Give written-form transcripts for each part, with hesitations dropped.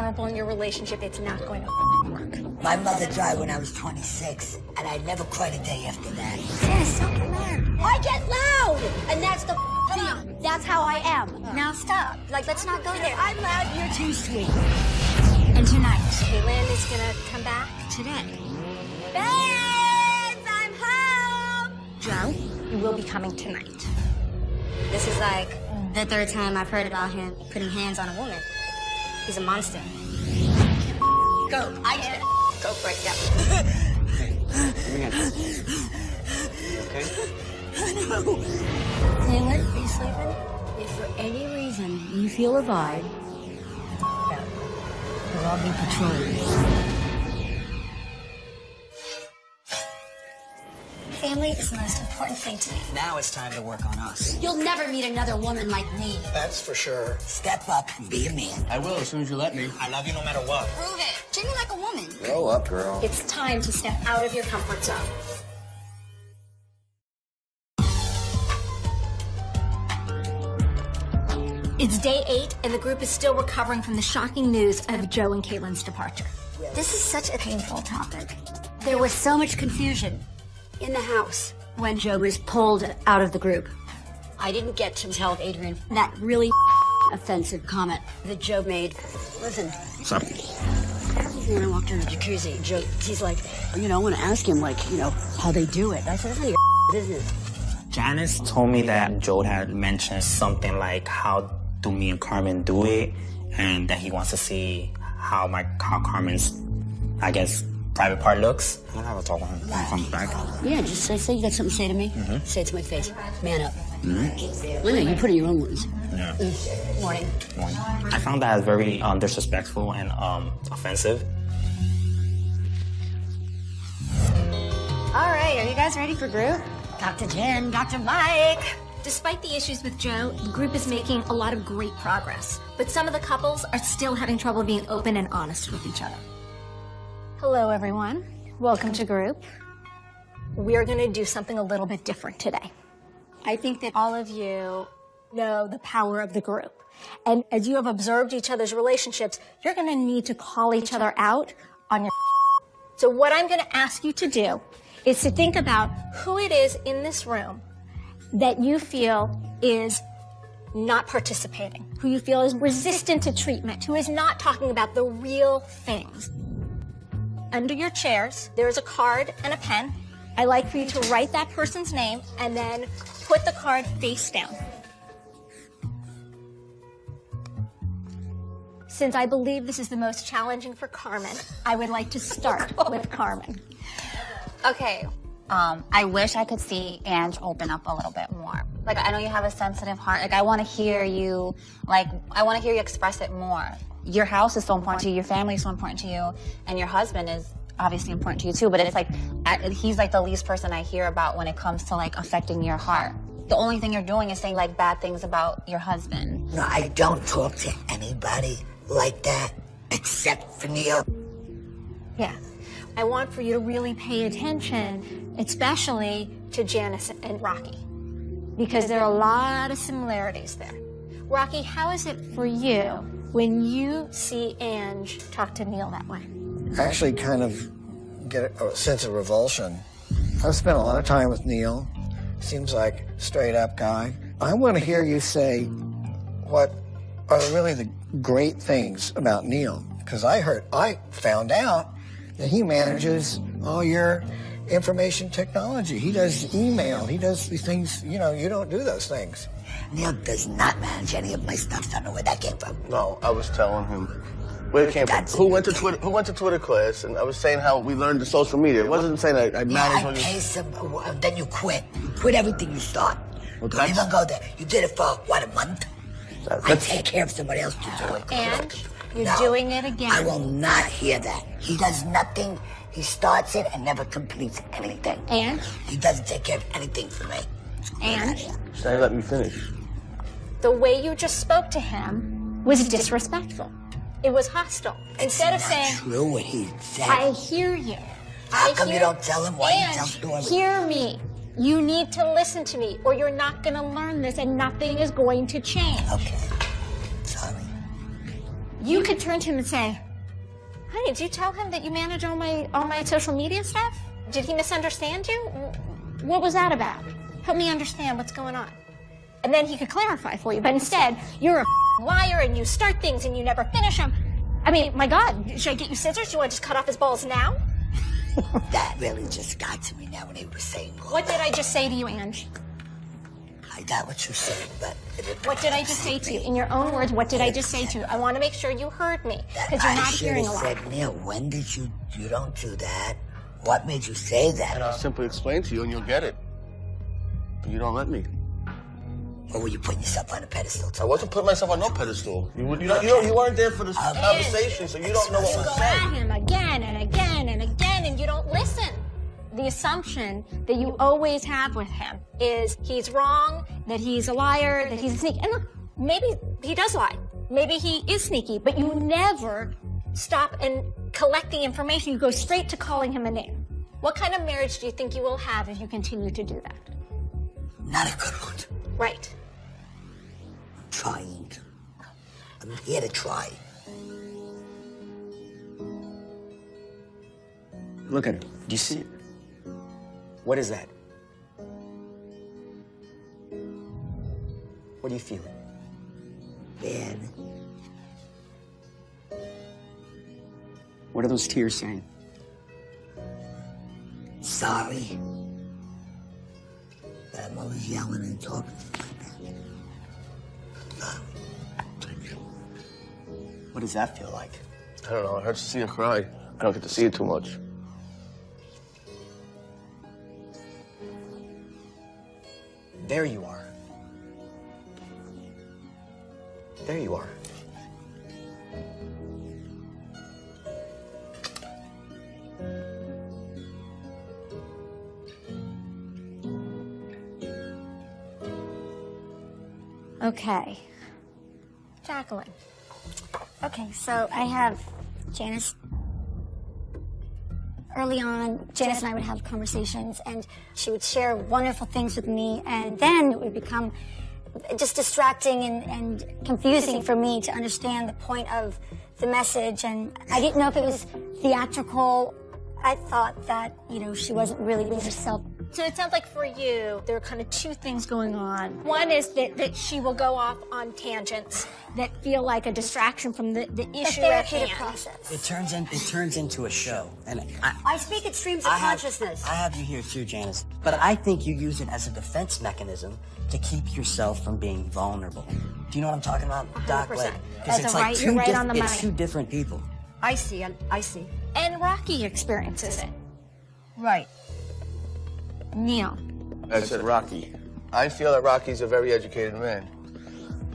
vulnerable in your relationship, it's not going to work. My mother died when I was 26, and I never cried a day after that. Yes, so loud. I get loud, and that's the thing. That's how I am. Now stop. Like, let's not go there. I'm loud, you're too sweet. And tonight, Kaylin is gonna come back today. Babes, I'm home! Joe, you will be coming tonight. This is like the third time I've heard about him putting hands on a woman. He's a monster. Go. I get it. Go for it, yeah. Okay? No. Kaylin, are you sleeping? If for any reason you feel a vibe, we'll all be patrolling. Family is the most important thing to me. Now it's time to work on us. You'll never meet another woman like me. That's for sure. Step up and be a man. I will as soon as you let me. I love you no matter what. Prove it. Treat me like a woman. Grow up, girl. It's time to step out of your comfort zone. It's day 8, and the group is still recovering from the shocking news of Joe and Kaylin's departure. This is such a painful topic. There was so much confusion in the house when Joe was pulled out of the group. I didn't get to tell Adrian that really offensive comment that Joe made. Listen. What's up? When I walked in the jacuzzi, Joe, he's like, I want to ask him, how they do it. I said, that's not your business. Janice told me that Joe had mentioned something like, how do me and Carmen do it? And that he wants to see how Carmen's, I guess, private part looks. I'm gonna have a talk with him when he comes back. Yeah, just say you got something to say to me. Say it to my face. Man up. Mm-hmm. Wait a minute, you put in your own words. Yeah. Morning. I found that as very disrespectful and offensive. All right, are you guys ready for group? Dr. Jen, Dr. Mike. Despite the issues with Joe, the group is making a lot of great progress. But some of the couples are still having trouble being open and honest with each other. Hello, everyone. Welcome to group. We're going to do something a little bit different today. I think that all of you know the power of the group. And as you have observed each other's relationships, you're going to need to call each other out on your. So what I'm going to ask you to do is to think about who it is in this room that you feel is not participating, who you feel is resistant to treatment, who is not talking about the real things. Under your chairs, there's a card and a pen. I'd like for you to write that person's name and then put the card face down. Since I believe this is the most challenging for Carmen, I would like to start with Carmen. Okay, I wish I could see Ange open up a little bit more. Like, I know you have a sensitive heart. Like, I want to hear you, I want to hear you express it more. Your house is so important to you, your family is so important to you, and your husband is obviously important to you too, but it's like, he's like the least person I hear about when it comes to like affecting your heart. The only thing you're doing is saying like bad things about your husband. No, I don't talk to anybody like that except for Neil. Yeah. I want for you to really pay attention, especially to Janice and Rocky, because there are a lot of similarities there. Rocky, how is it for you when you see Ange talk to Neil that way? I actually kind of get a sense of revulsion. I've spent a lot of time with Neil. Seems like a straight-up guy. I want to hear you say what are really the great things about Neil, because I found out that he manages all your information technology. He does email. He does these things, you don't do those things. Neil does not manage any of my stuff. I don't know where that came from. No, I was telling him where it came from. Who went to Twitter class, and I was saying how we learned the social media. It wasn't saying I managed. I pay some, then you quit. You quit everything you start. Well, Don't even go there. You did it for, what, a month? I take care of somebody else to do it. And you're doing it again. I will not hear that. He does nothing. He starts it and never completes anything. And? He doesn't take care of anything for me. And? Say, let me finish. The way you just spoke to him was disrespectful. It was hostile. Instead of saying, true what he said. I hear you. How come you don't tell him why you tell stories? Hear me. You need to listen to me, or you're not going to learn this, and nothing is going to change. Okay. Sorry. You could turn to him and say, honey, did you tell him that you manage all my social media stuff? Did he misunderstand you? What was that about? Help me understand what's going on. And then he could clarify for you. But instead, you're a liar and you start things and you never finish them. I mean, my God, should I get you scissors? Do you want to just cut off his balls now? That really just got to me now when he was saying all What that. did I just say to you, Ange? I got what you said, but... What did I just say to you? In your own words, what did I just say to you? I want to make sure you heard me, because you're not hearing a lot. I should have said, Neil, when did you don't do that? What made you say that? And I'll simply explain to you and you'll get it. But you don't let me. Or were you putting yourself on a pedestal? I wasn't putting myself on no pedestal. You weren't there for this conversation, so you don't know what You was go said. at him again and again and again, and you don't listen. The assumption that you always have with him is he's wrong, that he's a liar, that he's a sneak. And look, maybe he does lie. Maybe he is sneaky, but you never stop and collect the information. You go straight to calling him a name. What kind of marriage do you think you will have if you continue to do that? Not a good one. Right. I'm trying. I'm here to try. Look at her. Do you see it? What is that? What are you feeling? Bad. What are those tears saying? Sorry. But I'm always yelling and talking like that. What does that feel like? I don't know, it hurts to see her cry. I don't get to see it too much. There you are. There you are. Okay. Jacqueline. Okay, so I have Janice. Early on, Janice and I would have conversations, and she would share wonderful things with me, and then it would become just distracting and confusing for me to understand the point of the message, and I didn't know if it was theatrical. I thought that, she wasn't really being herself. So it sounds like for you, there are kind of two things going on. One is that she will go off on tangents that feel like a distraction from the issue at hand. Process. It turns into a show, and I speak at streams of consciousness. I have you here too, Janice. But I think you use it as a defense mechanism to keep yourself from being vulnerable. Do you know what I'm talking about, Doc? 100%. Because That's right. You're right on the money. It's two different people. I see. And Rocky experiences it. Right. Neil. I said Rocky. I feel that Rocky's a very educated man.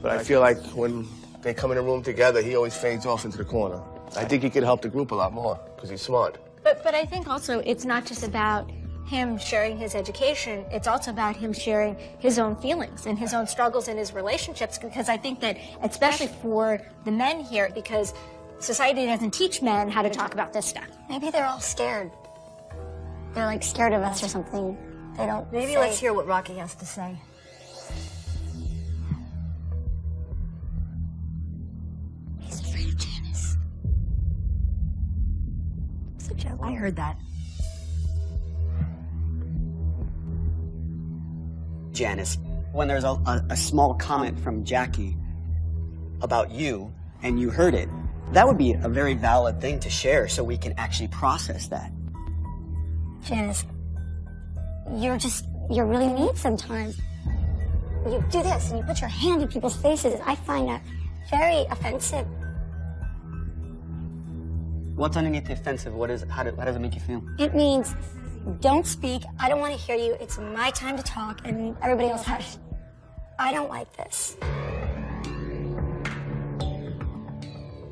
But I feel like when they come in a room together, he always fades off into the corner. I think he could help the group a lot more, because he's smart. But I think also it's not just about him sharing his education, it's also about him sharing his own feelings and his own struggles in his relationships, because I think that, especially for the men here, because society doesn't teach men how to talk about this stuff. Maybe they're all scared. They're like scared of us or something. They don't. Maybe let's hear what Rocky has to say. He's afraid of Janice. It's a joke. I heard that. Janice, when there's a small comment from Jackie about you, and you heard it, that would be a very valid thing to share so we can actually process that. Janice, you're really mean sometimes. You do this and you put your hand in people's faces. I find that very offensive. What's underneath the offensive? How does it make you feel? It means don't speak. I don't want to hear you. It's my time to talk, and everybody else hush. I don't like this.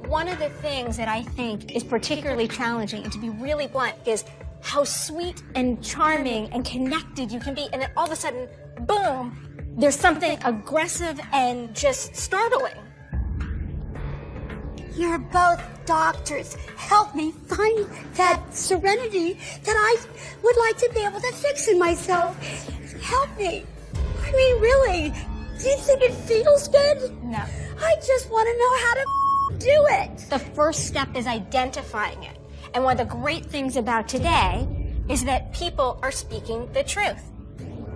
One of the things that I think is particularly challenging, and to be really blunt, is how sweet and charming and connected you can be, and then all of a sudden, boom, there's something aggressive and just startling. You're both doctors. Help me find that serenity that I would like to be able to fix in myself. Help me. I mean, really, do you think it feels good? No. I just want to know how to do it. The first step is identifying it. And one of the great things about today is that people are speaking the truth.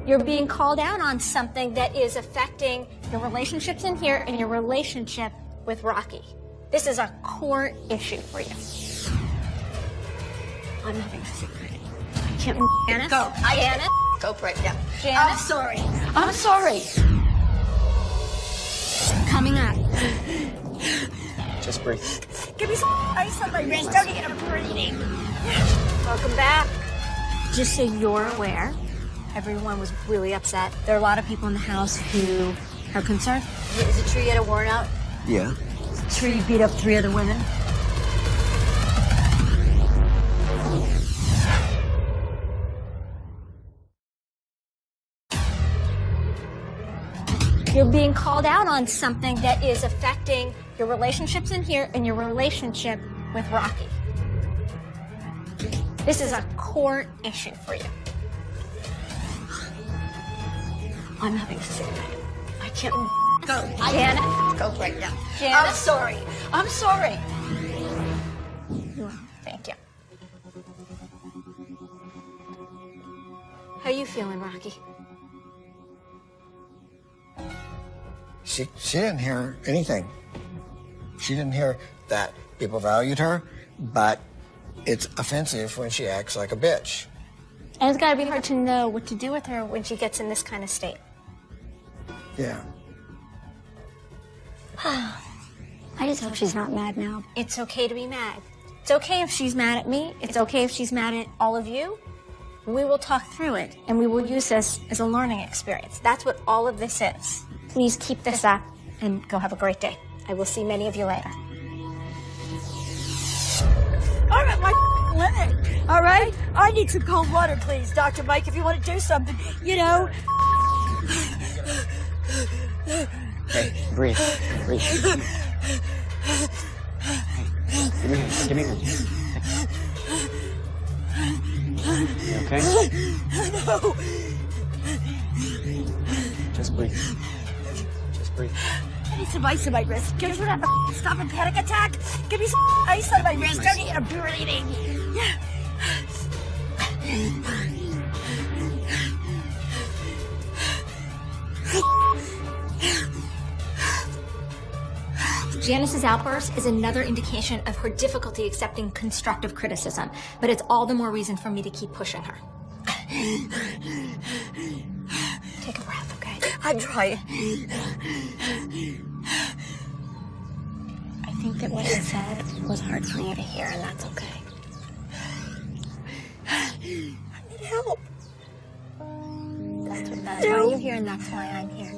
You're being called out on something that is affecting your relationships in here and your relationship with Rocky. This is a core issue for you. I'm having a secret. Janice? Go. Janice? Go for it, yeah. Janice? I'm sorry. I'm sorry. Coming up. Just breathe. Give me some ice on my wrist. Don't get a breathing. Welcome back. Just so you're aware, everyone was really upset. There are a lot of people in the house who are concerned. Is it true you had a warrant out? Yeah. Is it true you beat up 3 other women? You're being called out on something that is affecting your relationships in here and your relationship with Rocky. This is a core issue for you. I'm having a secret. I can't go. Janice? Go for it, yeah. I'm Janice? sorry. I'm sorry. Thank you. How you feeling, Rocky? She didn't hear anything. She didn't hear that people valued her, but it's offensive when she acts like a bitch. And it's gotta be hard to know what to do with her when she gets in this kind of state. Yeah. I just hope she's not mad now. It's okay to be mad. It's okay if she's mad at me. It's okay if she's mad at all of you. We will talk through it, and we will use this as a learning experience. That's what all of this is. Please keep this up, and go have a great day. I will see many of you later. I'm at my limit, all right? I need some cold water, please, Dr. Mike, if you want to do something, you know. Hey, breathe. Breathe. Hey, give me here. You okay? No. Just breathe. Just breathe. I need some ice on my wrist. Give me a stop a panic attack. Give me some ice on my wrist. Don't get a breathing. Janice's outburst is another indication of her difficulty accepting constructive criticism, but it's all the more reason for me to keep pushing her. Take a breath, okay? I'm trying. I think that what I said was hard for you to hear, and that's okay. I need help. That's why you're here, and that's why I'm here.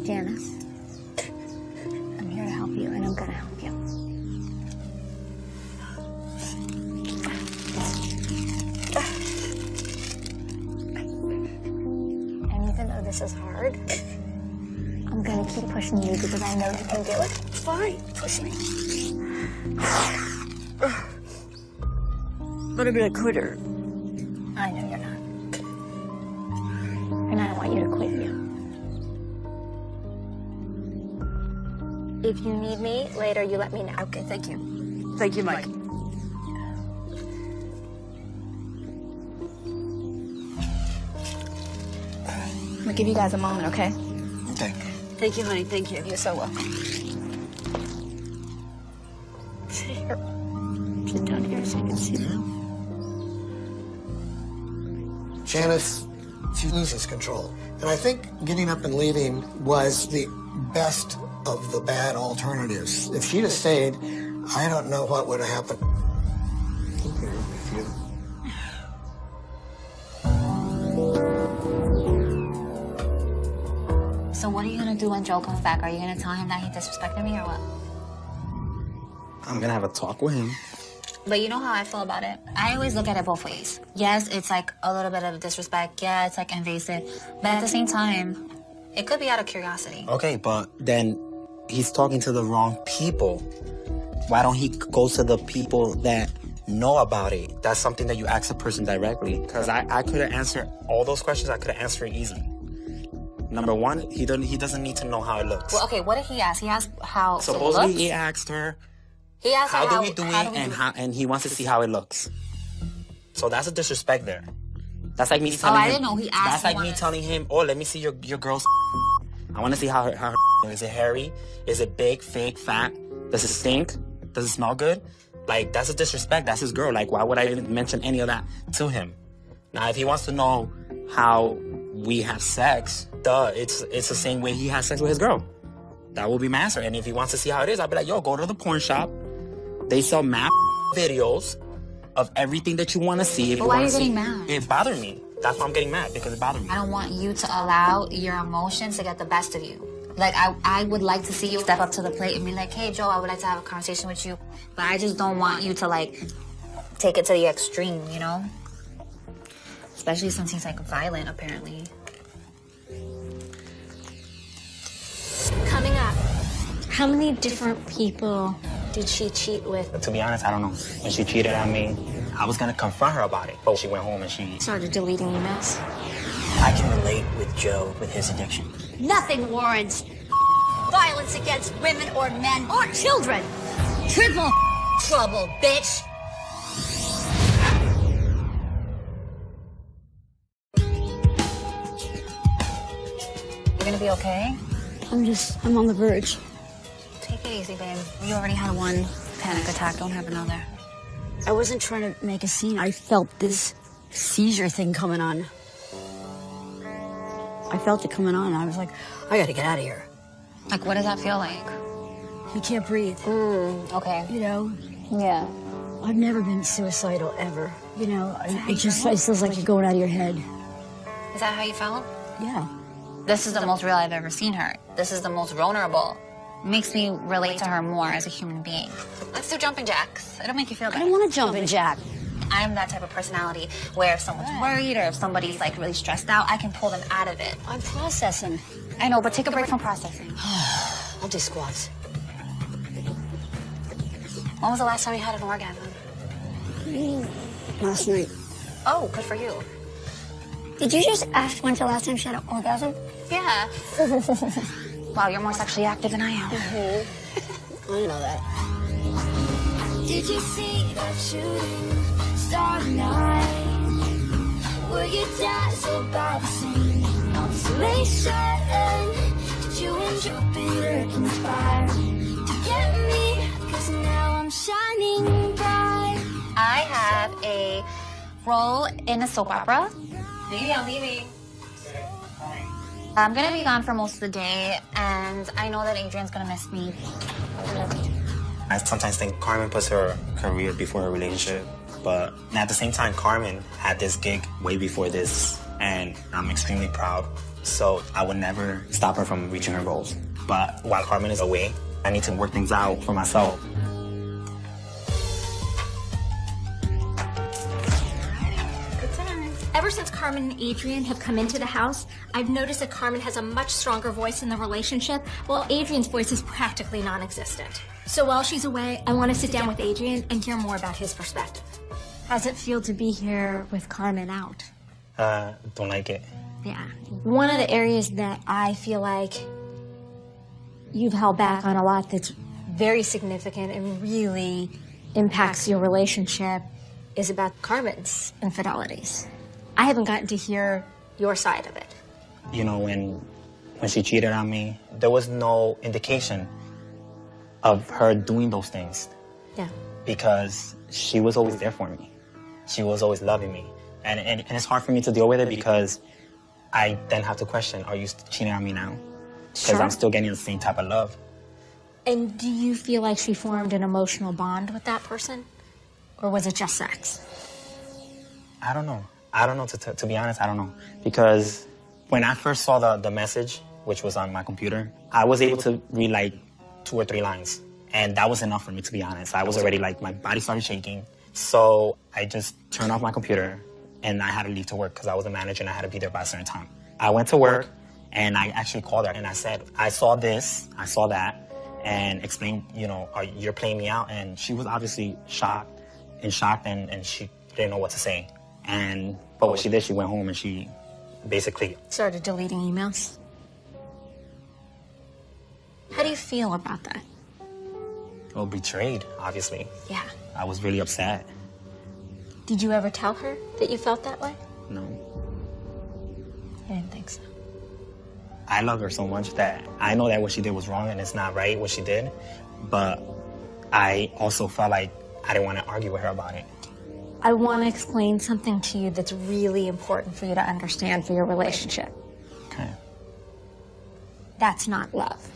Janice, I'm here to help you, and I'm gonna help you. And even though this is hard, I'm gonna keep pushing you because I know you can do it. Fine, push me. But I'm a quitter. I know you're not. And I don't want you to quit you. If you need me later, you let me know. Okay, thank you. Thank you, Mike. I'm gonna give you guys a moment, okay? Okay. Thank you, honey. Thank you. You're so welcome. Sit here. Sit down here so you can see me. Janice, she loses control. And I think getting up and leaving was the best of the bad alternatives. If she'd have stayed, I don't know what would have happened. So what are you gonna do when Joe comes back? Are you gonna tell him that he disrespected me or what? I'm gonna have a talk with him. But you know how I feel about it. I always look at it both ways. Yes, it's like a little bit of disrespect. Yeah, it's like invasive. But at the same time, it could be out of curiosity. Okay, but then he's talking to the wrong people. Why don't he go to the people that know about it? That's something that you ask a person directly. Because I could have answered all those questions. I could have answered it easily. Number one, he doesn't need to know how it looks. Well, okay, what did he ask? He asked how Supposedly, it looks? he asked her, He asked her how do we do it, and he wants to see how it looks. So that's a disrespect there. That's like me telling him. I didn't know he asked. That's like me telling him, oh, let me see your girl's. I want to see how her is. It hairy? Is it big, fake, fat? Does it stink? Does it smell good? Like, that's a disrespect. That's his girl. Like, why would I mention any of that to him? Now, if he wants to know how we have sex, it's the same way he has sex with his girl. That will be my answer. And if he wants to see how it is, I'll be like, yo, go to the porn shop. They sell map videos of everything that you want to see. But why are you getting mad? It bothered me. That's why I'm getting mad, because it bothered me. I don't want you to allow your emotions to get the best of you. Like, I would like to see you step up to the plate and be like, hey, Joe, I would like to have a conversation with you. But I just don't want you to, like, take it to the extreme, you know? Especially since he's, like, violent, apparently. Coming up, how many different people did she cheat with? To be honest, I don't know. When she cheated on me, I was going to confront her about it. But she went home and she started deleting emails. I can relate with Joe with his addiction. Nothing warrants violence against women or men or children. Triple trouble, bitch. You're gonna be okay? I'm on the verge. Take it easy, babe. You already had one panic attack. Don't have another. I wasn't trying to make a scene. I felt this seizure thing coming on. I felt it coming on. I was like, I gotta get out of here. Like, what does that feel like? You can't breathe. Okay. You know? Yeah. I've never been suicidal, ever. You know, it feels like you're going out of your head. Is that how you felt? Yeah. This is the most real I've ever seen her. This is the most vulnerable. Makes me relate to her more as a human being. Let's do jumping jacks. It'll make you feel I better. don't want to jump in, Jack. I'm that type of personality where if someone's worried or if somebody's like really stressed out, I can pull them out of it. I'm processing. I know, but take a break from processing. I'll do squats. When was the last time you had an orgasm? Last night. Oh, good for you. Did you just ask when's the last time she had an orgasm? Yeah. Wow, you're more sexually active than I am. I didn't know that. Did you see that shooting star night? Were you dazzled by the same constellation? Did you and Jupiter conspire to get me? 'Cause now I'm shining bright. I have a role in a soap opera. Maybe I'm leaving. I'm gonna be gone for most of the day, and I know that Adrian's gonna miss me. I sometimes think Carmen puts her career before her relationship, but at the same time, Carmen had this gig way before this, and I'm extremely proud. So I would never stop her from reaching her goals. But while Carmen is away, I need to work things out for myself. Ever since Carmen and Adrian have come into the house, I've noticed that Carmen has a much stronger voice in the relationship, while Adrian's voice is practically non-existent. So while she's away, I want to sit down with Adrian and hear more about his perspective. How's it feel to be here with Carmen out? Don't like it. Yeah. One of the areas that I feel like you've held back on a lot that's very significant and really impacts your relationship is about Carmen's infidelities. I haven't gotten to hear your side of it. You know, when she cheated on me, there was no indication of her doing those things. Yeah. Because she was always there for me. She was always loving me. And it's hard for me to deal with it because I then have to question, are you cheating on me now? Because Sure. I'm still getting the same type of love. And do you feel like she formed an emotional bond with that person? Or was it just sex? I don't know. I don't know, to be honest, I don't know. Because when I first saw the message, which was on my computer, I was able to read like 2 or 3 lines. And that was enough for me, to be honest. I was already like, my body started shaking. So I just turned off my computer and I had to leave to work because I was a manager and I had to be there by a certain time. I went to work and I actually called her and I said, I saw this, I saw that, and explained, you know, you're playing me out. And she was obviously shocked and she didn't know what to say. But what she did, she went home and she basically started deleting emails. How do you feel about that? Well, betrayed, obviously. Yeah. I was really upset. Did you ever tell her that you felt that way? No. I didn't think so. I love her so much that I know that what she did was wrong and it's not right what she did, but I also felt like I didn't want to argue with her about it. I want to explain something to you that's really important for you to understand for your relationship. Okay. That's not love.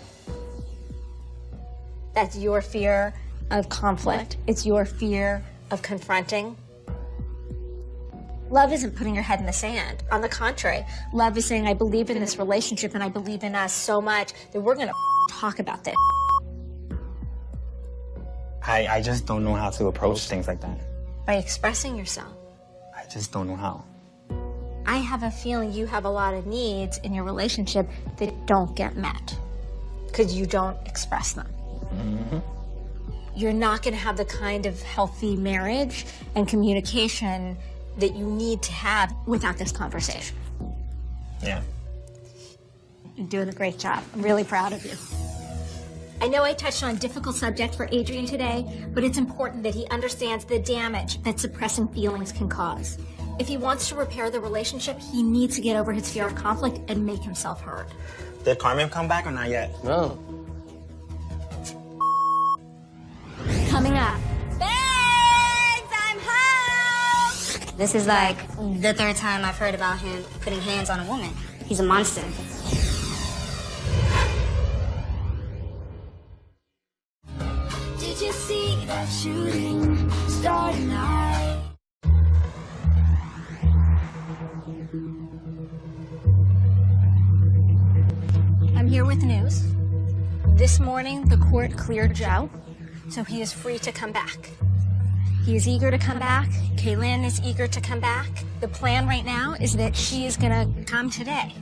That's your fear of conflict. It's your fear of confronting. Love isn't putting your head in the sand. On the contrary, love is saying, I believe in this relationship and I believe in us so much that we're going to talk about this. I just don't know how to approach things like that. By expressing yourself. I just don't know how. I have a feeling you have a lot of needs in your relationship that don't get met because you don't express them. Mm-hmm. You're not going to have the kind of healthy marriage and communication that you need to have without this conversation. Yeah. You're doing a great job. I'm really proud of you. I know I touched on a difficult subject for Adrian today, but it's important that he understands the damage that suppressing feelings can cause. If he wants to repair the relationship, he needs to get over his fear of conflict and make himself heard. Did Carmen come back or not yet? No. Coming up. This is like the third time I've heard about him putting hands on a woman. He's a monster. Did you see that shooting star tonight? I'm here with news. This morning, the court cleared Joe, so he is free to come back. He is eager to come back. Kaylin is eager to come back. The plan right now is that she is gonna come today.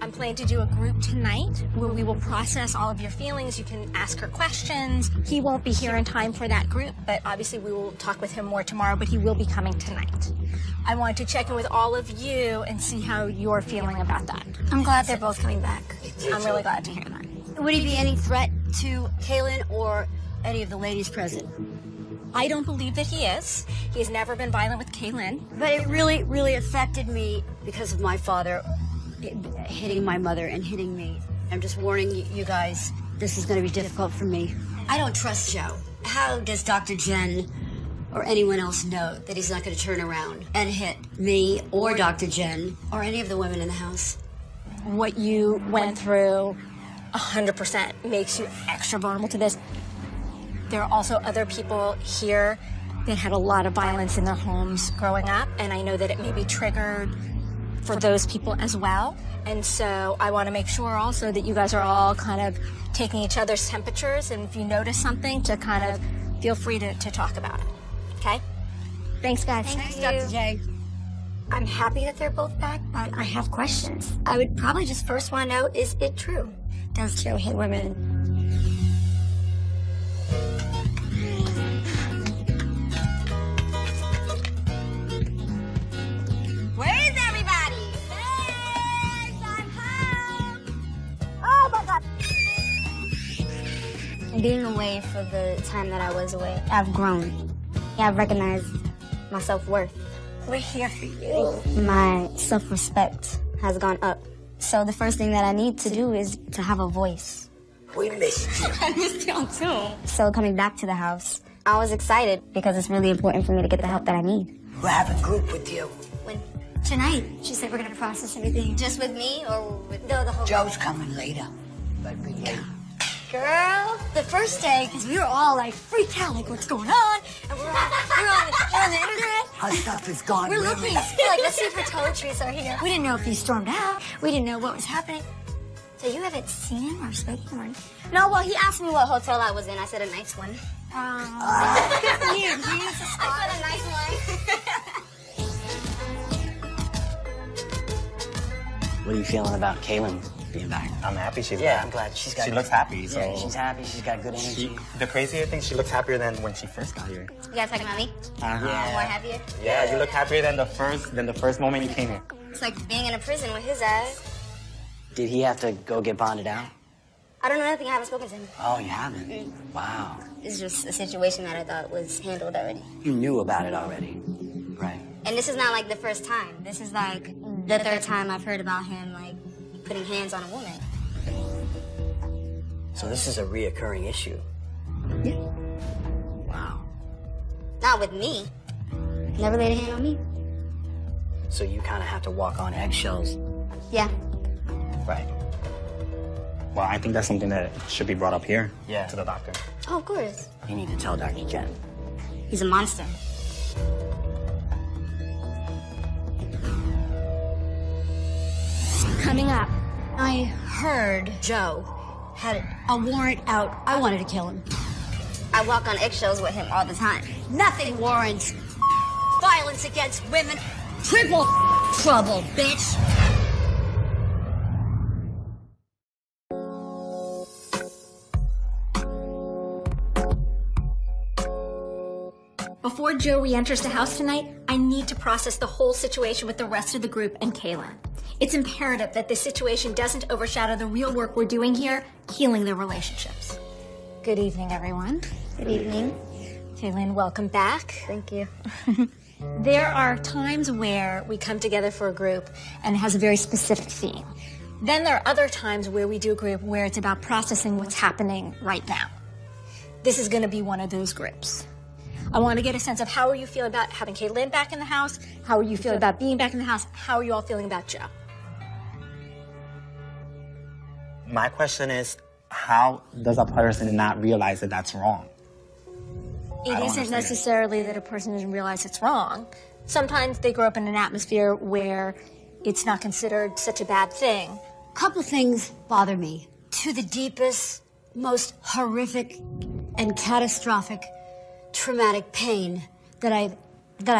I'm planning to do a group tonight where we will process all of your feelings. You can ask her questions. He won't be here in time for that group, but obviously we will talk with him more tomorrow, but he will be coming tonight. I wanted to check in with all of you and see how you're feeling about that. I'm glad they're both coming back. I'm really glad to hear that. Would he be any threat to Kaylin or any of the ladies present? I don't believe that he is. He has never been violent with Kaylin. But it really, really affected me because of my father hitting my mother and hitting me. I'm just warning you guys, this is going to be difficult for me. I don't trust Joe. How does Dr. Jen or anyone else know that he's not going to turn around and hit me or Dr. Jen or any of the women in the house? What you went through 100% makes you extra vulnerable to this. There are also other people here that had a lot of violence in their homes growing up, and I know that it may be triggered for those people as well. And so I want to make sure also that you guys are all kind of taking each other's temperatures, and if you notice something, to kind of feel free to talk about it. Okay? Thanks, guys. Thanks, Dr. J. I'm happy that they're both back, but I have questions. I would probably just first want to know, is it true? Does Joe hit women? Being away for the time that I was away, I've grown. I've recognized my self-worth. We're here for you. My self-respect has gone up. So the first thing that I need to do is to have a voice. We missed you. I missed y'all too. So coming back to the house, I was excited because it's really important for me to get the help that I need. We'll have a group with you. When? Tonight. She said we're going to process everything. Just with me or with the whole Joe's coming later, but we late. Girl, the first day, because we were all like freaked out, like what's going on? And we're on the internet. Our stuff is gone. We're looking. We're like, let's see if her toiletries are here. We didn't know if he stormed out. We didn't know what was happening. So you haven't seen him or spoken to him? No, well, he asked me what hotel I was in. I said a nice one. Good for you. I said a nice one. What are you feeling about Kaylin being back? I'm happy she's Yeah, back. I'm glad she's got. She looks happy. So Yeah, she's happy. She's got good energy. the crazier thing, she looks happier than when she first got here. You guys talking about me? Uh-huh. More happier? Yeah, you look happier than the first moment you came here. It's like being in a prison with his ass. Did he have to go get bonded out? I don't know anything. I haven't spoken to him. Oh, you haven't? Wow. It's just a situation that I thought was handled already. You knew about it already. Right. And this is not like the first time. This is like the third time I've heard about him, like, putting hands on a woman. So this is a reoccurring issue. Yeah. Wow. Not with me. Never laid a hand on me. So you kind of have to walk on eggshells. Yeah. Right. Well, I think that's something that should be brought up here to the doctor. Oh, of course. You need to tell Dr. Jen. He's a monster. Coming up, I heard Joe had a warrant out. I wanted to kill him. I walk on eggshells with him all the time. Nothing warrants violence against women. Triple trouble, bitch. Before Joe re-enters the house tonight, I need to process the whole situation with the rest of the group and Kaylin. It's imperative that this situation doesn't overshadow the real work we're doing here, healing their relationships. Good evening, everyone. Good evening. Kaylin, welcome back. Thank you. There are times where we come together for a group and it has a very specific theme. Then there are other times where we do a group where it's about processing what's happening right now. This is going to be one of those groups. I want to get a sense of how are you feeling about having Kaylin back in the house? How are you feeling about being back in the house? How are you all feeling about Joe? My question is, how does a person not realize that that's wrong? It isn't necessarily that a person doesn't realize it's wrong. Sometimes they grow up in an atmosphere where it's not considered such a bad thing. Couple things bother me. To the deepest, most horrific and catastrophic traumatic pain that I've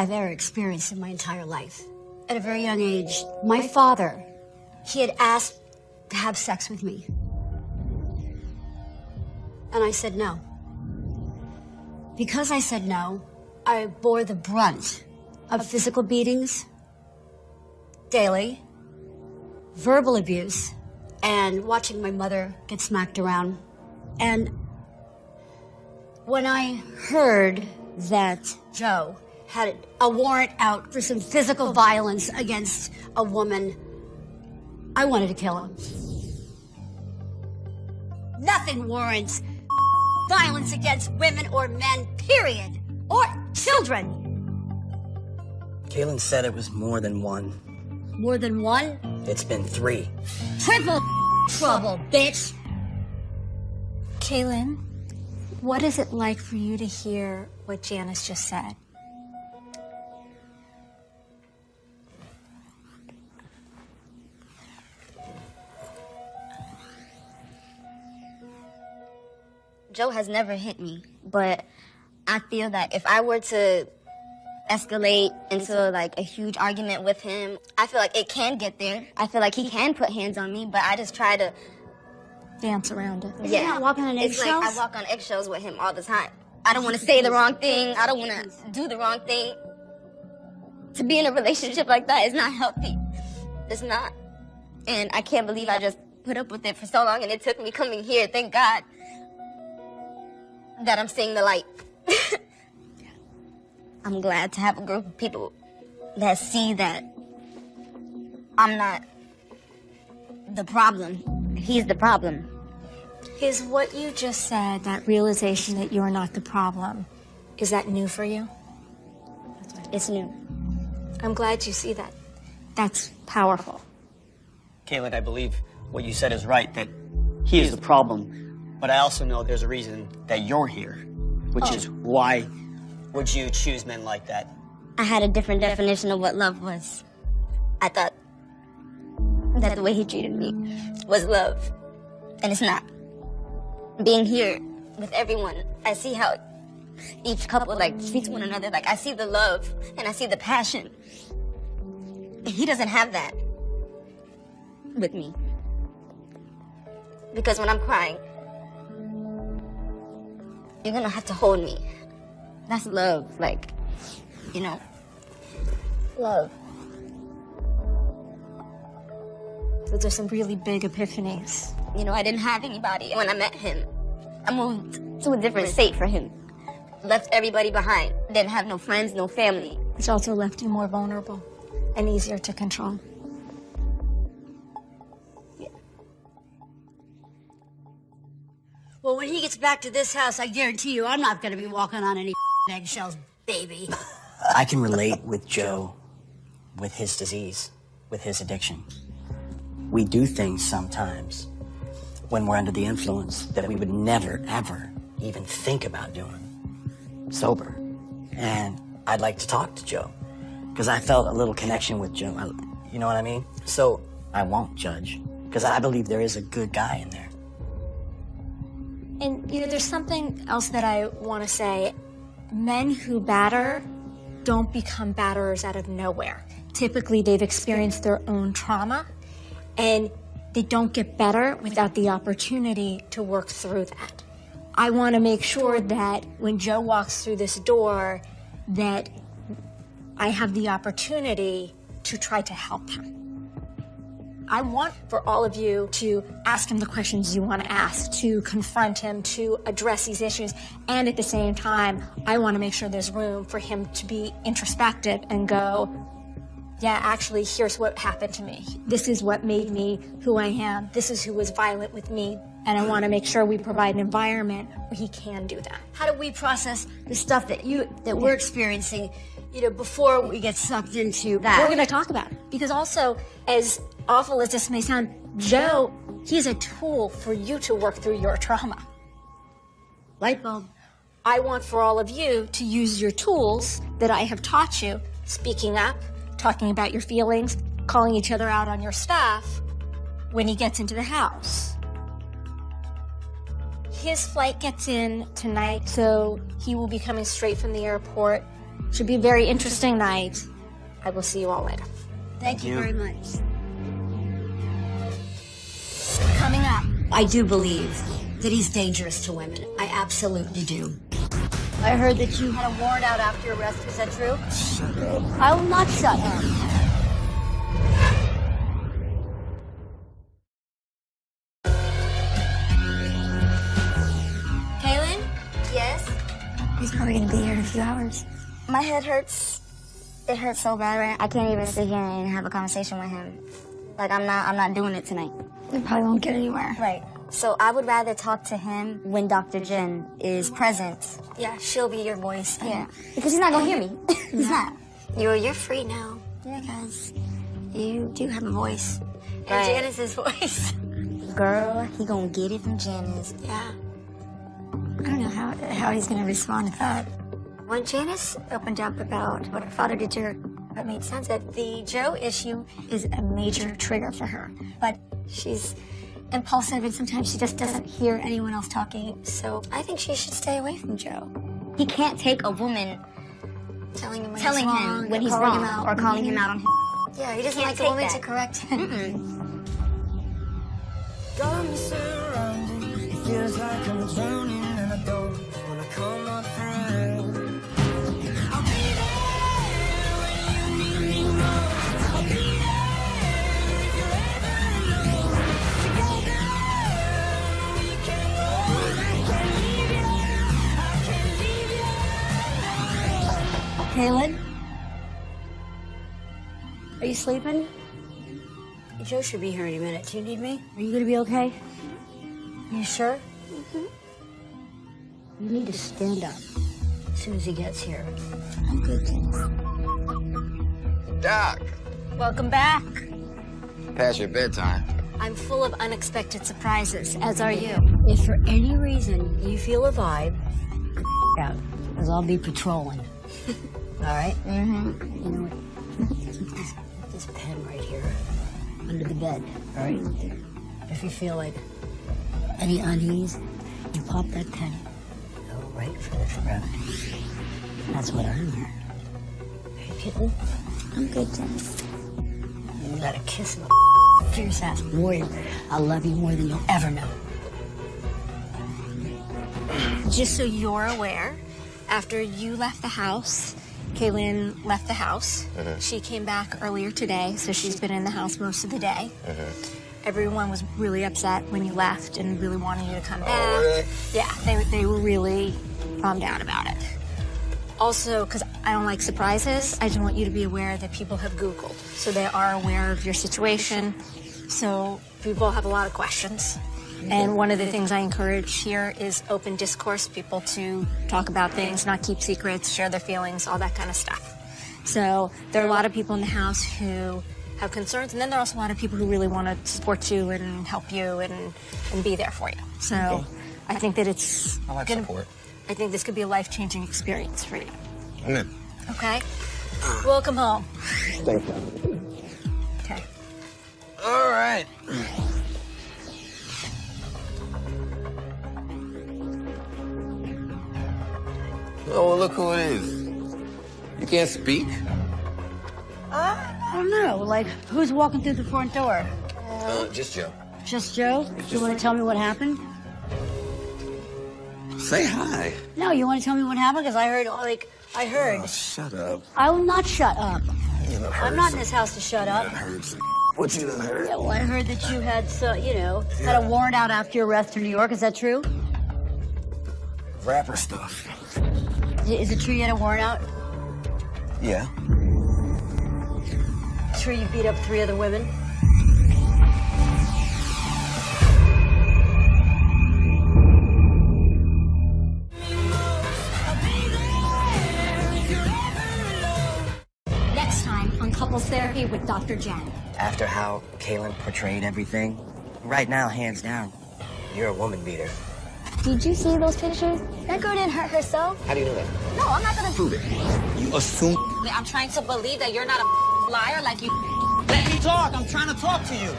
ever experienced in my entire life. At a very young age, my father, he had asked to have sex with me. And I said no. Because I said no, I bore the brunt of physical beatings daily, verbal abuse, and watching my mother get smacked around. And when I heard that Joe had a warrant out for some physical violence against a woman, I wanted to kill him. Nothing warrants violence against women or men, period. Or children. Kaylin said it was more than one. More than one? It's been 3. Triple trouble, bitch. Kaylin, what is it like for you to hear what Janice just said? Joe has never hit me, but I feel that if I were to escalate into like a huge argument with him, I feel like it can get there. I feel like he can put hands on me, but I just try to dance around it. Yeah, not walking on it's like eggshells? I walk on eggshells with him all the time. I don't want to say the wrong thing. I don't want to do the wrong thing. To be in a relationship like that is not healthy. It's not. And I can't believe I just put up with it for so long, and it took me coming here. Thank God that I'm seeing the light. I'm glad to have a group of people that see that I'm not the problem. He's the problem. Is what you just said, that realization that you're not the problem, is that new for you? It's new. I'm glad you see that. That's powerful. Kaylin, I believe what you said is right, that he is the problem. But I also know there's a reason that you're here, which is why would you choose men like that? I had a different definition of what love was. I thought that the way he treated me was love, and it's not. Being here with everyone, I see how each couple like treats one another. Like, I see the love and I see the passion. He doesn't have that with me. Because when I'm crying, you're gonna have to hold me. That's love, like, you know, love. Those are some really big epiphanies. You know, I didn't have anybody when I met him. I moved to a different state for him. Left everybody behind. Didn't have no friends, no family. Which also left you more vulnerable and easier to control. Well, when he gets back to this house, I guarantee you I'm not going to be walking on any eggshells, baby. I can relate with Joe, with his disease, with his addiction. We do things sometimes when we're under the influence that we would never, ever even think about doing sober. And I'd like to talk to Joe because I felt a little connection with Joe. You know what I mean? So I won't judge because I believe there is a good guy in there. And, you know, there's something else that I want to say. Men who batter don't become batterers out of nowhere. Typically, they've experienced their own trauma, and they don't get better without the opportunity to work through that. I want to make sure that when Joe walks through this door, that I have the opportunity to try to help him. I want for all of you to ask him the questions you want to ask, to confront him, to address these issues, and at the same time, I want to make sure there's room for him to be introspective and go, yeah, actually, here's what happened to me. This is what made me who I am. This is who was violent with me. And I want to make sure we provide an environment where he can do that. How do we process the stuff that we're experiencing, you know, before we get sucked into that? We're going to talk about it. Because also, as awful as this may sound, Joe, he's a tool for you to work through your trauma. Light bulb. I want for all of you to use your tools that I have taught you, speaking up, talking about your feelings, calling each other out on your stuff when he gets into the house. His flight gets in tonight, so he will be coming straight from the airport. Should be a very interesting night. I will see you all later. Thank you very much. Coming up, I do believe that he's dangerous to women. I absolutely do. I heard that you had a warrant out after your arrest. Is that true? Shut up. I will not shut up. Kaylin? Yes? He's probably gonna be here in a few hours. My head hurts. It hurts so bad, right? I can't even sit here and have a conversation with him. Like, I'm not doing it tonight. We probably won't get anywhere. Right. So I would rather talk to him when Dr. Jen is present. Yeah, she'll be your voice. Yeah. Because he's not gonna hear me. He's not. You're free now. Yeah, because you do have a voice. And Janice's voice. Girl, he gonna get it from Janice. Yeah. I don't know how he's gonna respond to that. When Janice opened up about what her father did to her, it made sense that the Joe issue is a major trigger for her. But she's impulsive, and sometimes she just doesn't hear anyone else talking. So I think she should stay away from Joe. He can't take a woman Telling him when he's wrong or calling him out on him. Yeah, he doesn't like a woman to correct him. Got me surrounded. It feels like I'm drowning and I don't wanna come up for air. I'll be there when you need me most. I'll be there if you're ever alone. Together we can go. I can't leave you. I can't leave you. Kaylin? Are you sleeping? Joe should be here any minute. Do you need me? Are you gonna be okay? You sure? You need to stand up As soon as he gets here. I'm good, Doc, Welcome back. past your bedtime. I'm full of unexpected surprises, as are you. If for any reason you feel a vibe, out, because I'll be patrolling. All right? Mm-hmm. You know what? Keep this pen right here under the bed. All right? If you feel like any unease, you pop that pen. Go right for the throat. That's what I learned. Hey, kitten. I'm good, Janice. You gotta kiss my fierce ass warrior. I love you more than you'll ever know. Just so you're aware, after you left the house, Kaylin left the house. She came back earlier today, so she's been in the house most of the day. Everyone was really upset when you left and really wanted you to come back. Oh, really? Yeah, they were really bummed out about it. Also, because I don't like surprises, I just want you to be aware that people have Googled. So they are aware of your situation. So people have a lot of questions. And one of the things I encourage here is open discourse, people to talk about things, not keep secrets, share their feelings, all that kind of stuff. So there are a lot of people in the house who have concerns, and then there are also a lot of people who really want to support you and help you and be there for you. So I think that it's I like support. I think this could be a life-changing experience for you. I'm in. Okay? Welcome home. Thank you. Okay. All right. Oh, well, look who it is. You can't speak? I don't know. Like, who's walking through the front door? Just Joe. Just Joe? You want to tell me what happened? Say hi. No, you want to tell me what happened? Because I heard, I heard. Oh, shut up. I will not shut up. You done I'm heard not in some- this house to shut You up. done heard some- What you done heard? Yeah, well, I heard that you had, had a warrant out after your arrest in New York. Is that true? Rapper stuff. Is it true you had a warrant out? Yeah. True you beat up 3 other women? Next time on Couples Therapy with Dr. Jen. After how Kaylin portrayed everything, right now, hands down, you're a woman beater. Did you see those pictures? That girl didn't hurt herself. How do you know that? No, I'm not gonna Prove it. You assume. I'm trying to believe that you're not a liar like you. Let me talk. I'm trying to talk to you.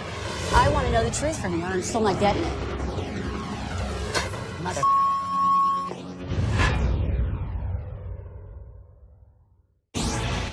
I want to know the truth from you, and I'm still not getting it.